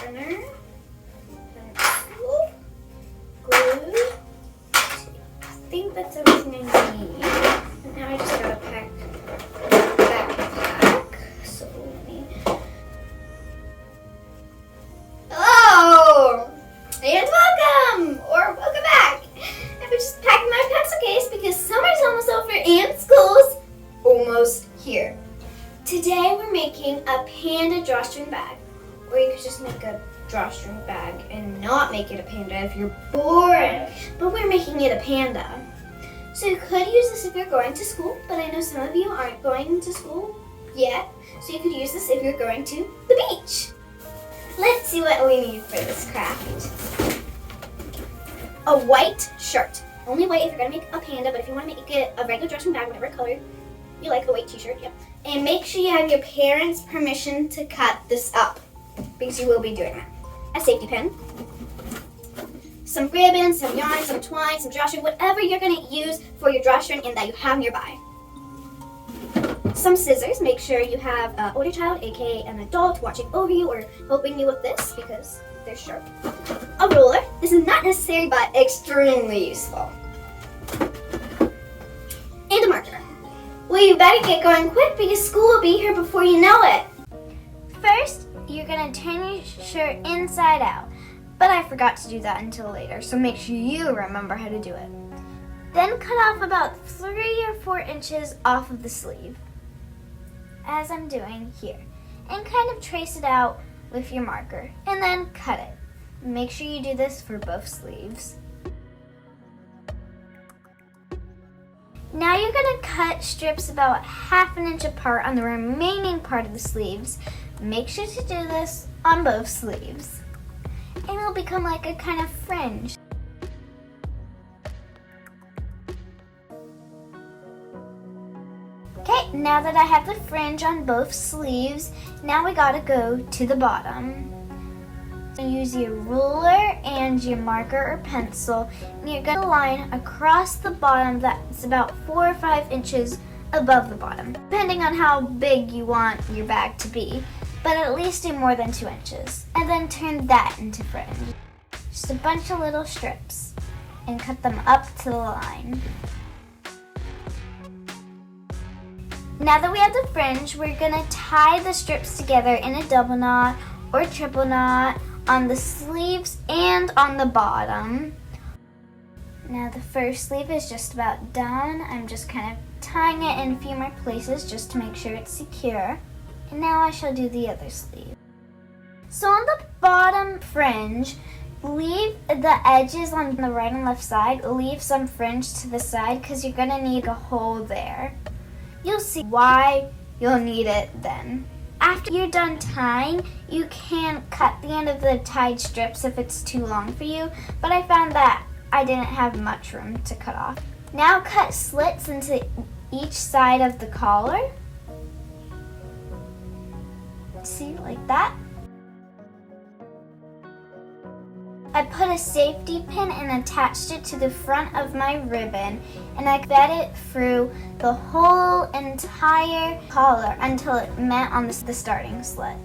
center, pencil, glue. I think that's everything I need. And now I just gotta pack backpack. So let me. Hello! And welcome! Or welcome back! I'm just packing my pencil case because summer's almost over and school's almost here. Today we're making a panda drawstring bag. Or you could just make a drawstring bag and not make it a panda if you're bored. But we're making it a panda. So you could use this if you're going to school, but I know some of you aren't going to school yet. So you could use this if you're going to the beach. Let's see what we need for this craft. A white shirt. Only white if you're going to make a panda, but if you want to make it a regular drawstring bag, whatever color you like, a white t-shirt, yeah. And make sure you have your parents' permission to cut this up, because you will be doing that. A safety pin, some ribbon, some yarn, some twine, some drawstring, whatever you're going to use for your drawstring and that you have nearby. Some scissors. Make sure you have an older child, aka an adult, watching over you or helping you with this because they're sharp. A ruler. This is not necessary but extremely useful. And a marker. Well, you better get going quick because school will be here before you know it. First, you're going to turn your shirt inside out. But I forgot to do that until later, so make sure you remember how to do it. Then cut off about 3 or 4 inches off of the sleeve, as I'm doing here. And kind of trace it out with your marker, and then cut it. Make sure you do this for both sleeves. Now you're going to cut strips about 1/2 inch apart on the remaining part of the sleeves. Make sure to do this on both sleeves. And it'll become like a kind of fringe. Okay, now that I have the fringe on both sleeves, now we gotta go to the bottom. Use your ruler and your marker or pencil, and you're gonna line across the bottom that's about 4 or 5 inches above the bottom, depending on how big you want your bag to be, but at least do more than 2 inches. And then turn that into fringe. Just a bunch of little strips, and cut them up to the line. Now that we have the fringe, we're gonna tie the strips together in a double knot or triple knot on the sleeves and on the bottom. Now the first sleeve is just about done. I'm just kind of tying it in a few more places just to make sure it's secure. And now I shall do the other sleeve. So on the bottom fringe, leave the edges on the right and left side. Leave some fringe to the side because you're gonna need a hole there. You'll see why you'll need it then. After you're done tying, you can cut the end of the tied strips if it's too long for you, but I found that I didn't have much room to cut off. Now cut slits into each side of the collar. See, like that. I put a safety pin and attached it to the front of my ribbon, and I fed it through the whole entire collar until it met on the starting slit.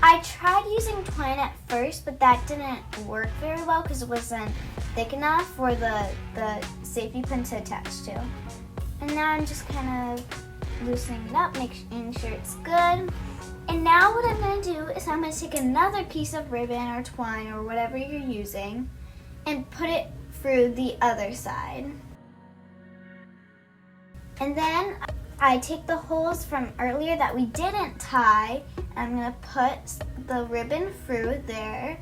I tried using twine at first, but that didn't work very well because it wasn't thick enough for the safety pin to attach to. And now I'm just kind of loosening it up, making sure it's good. And now what I'm going to do is I'm going to take another piece of ribbon or twine or whatever you're using and put it through the other side. And then I take the holes from earlier that we didn't tie, and I'm going to put the ribbon through there.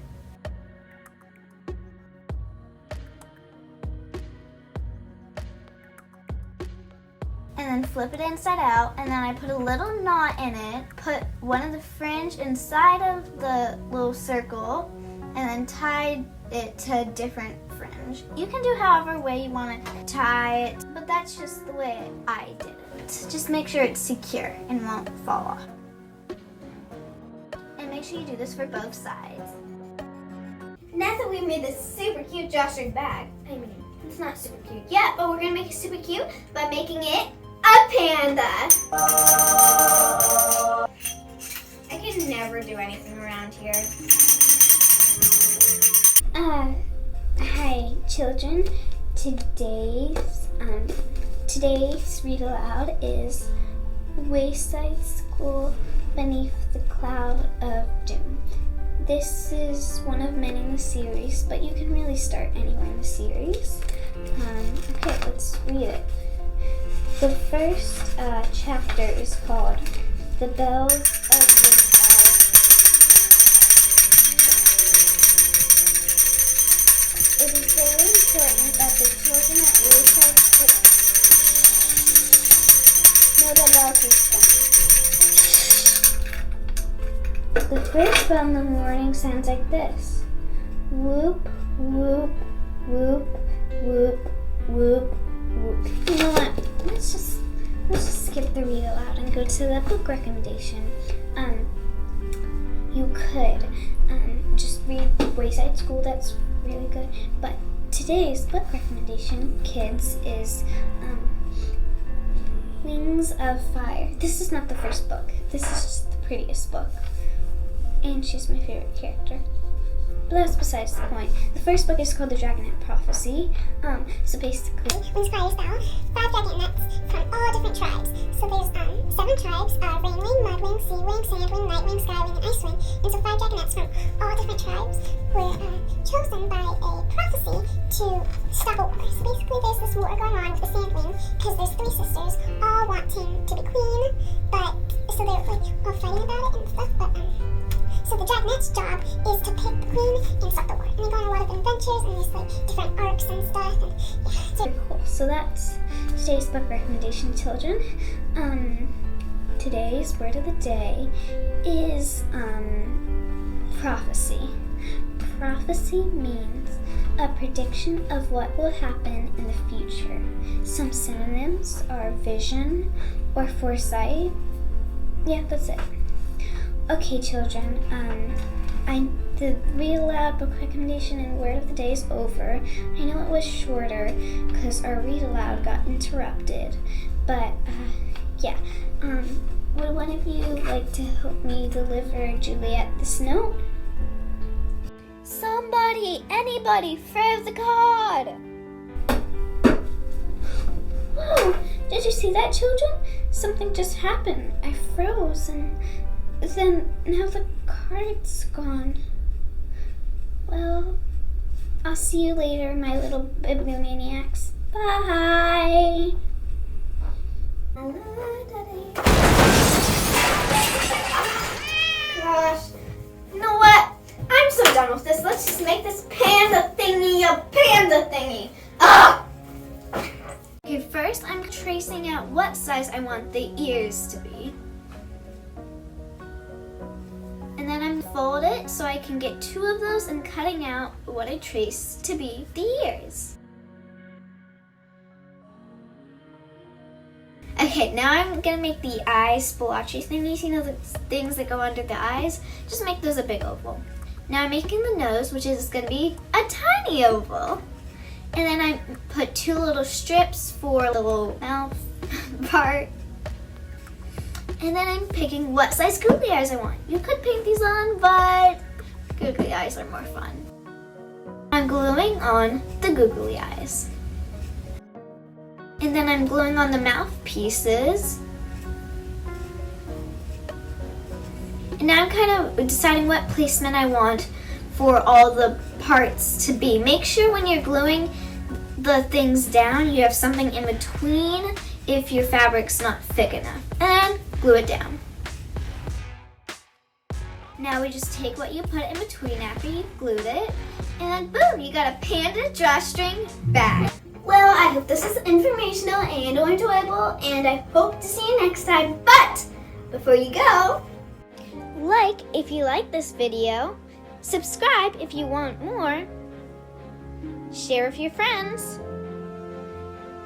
And then flip it inside out, and then I put a little knot in it, put one of the fringe inside of the little circle, and then tied it to a different fringe. You can do however way you want to tie it, but that's just the way I did it. Just make sure it's secure and won't fall off. And make sure you do this for both sides. Now that we've made this super cute drawstring bag, it's not super cute yet, but we're going to make it super cute by making it a panda. I can never do anything around here. Hi children. Today's read aloud is Wayside School Beneath the Cloud of Doom. This is one of many in the series, but you can really start anywhere in the series. Okay, let's read it. The first chapter is called The Bells of Wayside. It is very important that the children at Wayside School know the bells is done. The first bell in the morning sounds like this. Whoop, whoop, whoop, whoop, whoop, whoop. You know what? Let's just skip the read aloud and go to the book recommendation. You could just read Wayside School. That's really good. But today's book recommendation, kids, is Wings of Fire. This is not the first book. This is just the prettiest book. And she's my favorite character. But that's besides the point. The first book is called The Dragonette Prophecy. So basically, Wings of Fire style, 5 dragonets from all different tribes. So there's 7 tribes: Rainwing, Mudwing, Seawing, Sandwing, Nightwing, Skywing, and Icewing. And so 5 dragonets from all different tribes were chosen by a prophecy to stop a war. So basically, there's this war going on with the Sandwing because there's 3 sisters all wanting to be queen, but so they're like all fighting about it and stuff. But so the dragonet's job is to pick the queen and stop the war. And they go on a lot of adventures and there's like different arcs and stuff. And yeah, so cool. So that's today's book recommendation, children. Today's word of the day is prophecy. Prophecy means a prediction of what will happen in the future. Some synonyms are vision or foresight. Yeah, that's it. Okay, children, the read aloud book recommendation and word of the day is over. I know it was shorter because our read aloud got interrupted, but yeah. Would one of you like to help me deliver Juliette this note? Somebody, anybody, throw the card! Whoa, did you see that, children? Something just happened. I froze and then now the card's gone. Well, I'll see you later, my little bibliomaniacs. Bye! Gosh, you know what? I'm so done with this. Let's just make this panda thingy a panda thingy. Ugh! Okay, first I'm tracing out what size I want the ears to be. And then I'm fold it so I can get 2 of those and cutting out what I traced to be the ears. Okay, now I'm gonna make the eyes splotchy thingies, you know, the things that go under the eyes. Just make those a big oval. Now I'm making the nose, which is gonna be a tiny oval. And then I put 2 little strips for the little mouth part. And then I'm picking what size googly eyes I want. You could paint these on, but googly eyes are more fun. I'm gluing on the googly eyes. And then I'm gluing on the mouth pieces. And now I'm kind of deciding what placement I want for all the parts to be. Make sure when you're gluing the things down, you have something in between if your fabric's not thick enough. And glue it down. Now we just take what you put in between after you've glued it, and boom, you got a panda drawstring bag. Well, I hope this is informational and enjoyable, and I hope to see you next time. But before you go, like if you like this video, subscribe if you want more, share with your friends,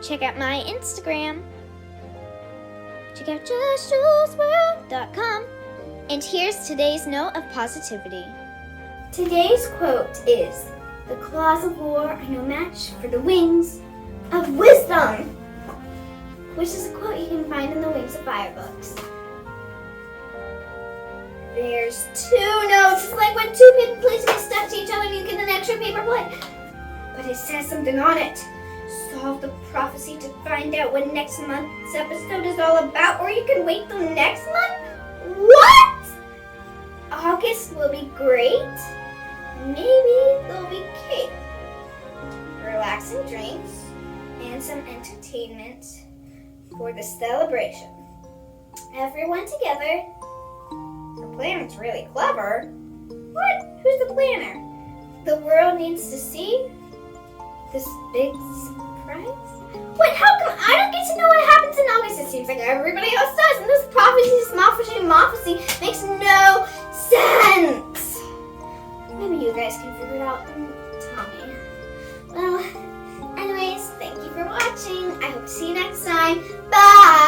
check out my Instagram, check out JustJulesWorld.com, and here's today's note of positivity. Today's quote is, "The claws of war are no match for the wings of wisdom." which is a quote you can find in the Wings of Fire books. There's 2 notes. It's like when 2 paper plates get stuck to each other and you get an extra paper plate. But it says something on it. Solve the prophecy to find out what next month's episode is all about, or you can wait till next month? What? August will be great. Maybe there'll be cake, relaxing drinks, and some entertainment for the celebration. Everyone together. The planner's really clever. What? Who's the planner? The world needs to see this big surprise. Wait, how come I don't get to know what happens in August? It seems like everybody else does, and this prophecy makes no sense. Maybe you guys can figure it out and tell me. Well, anyways, thank you for watching. I hope to see you next time. Bye!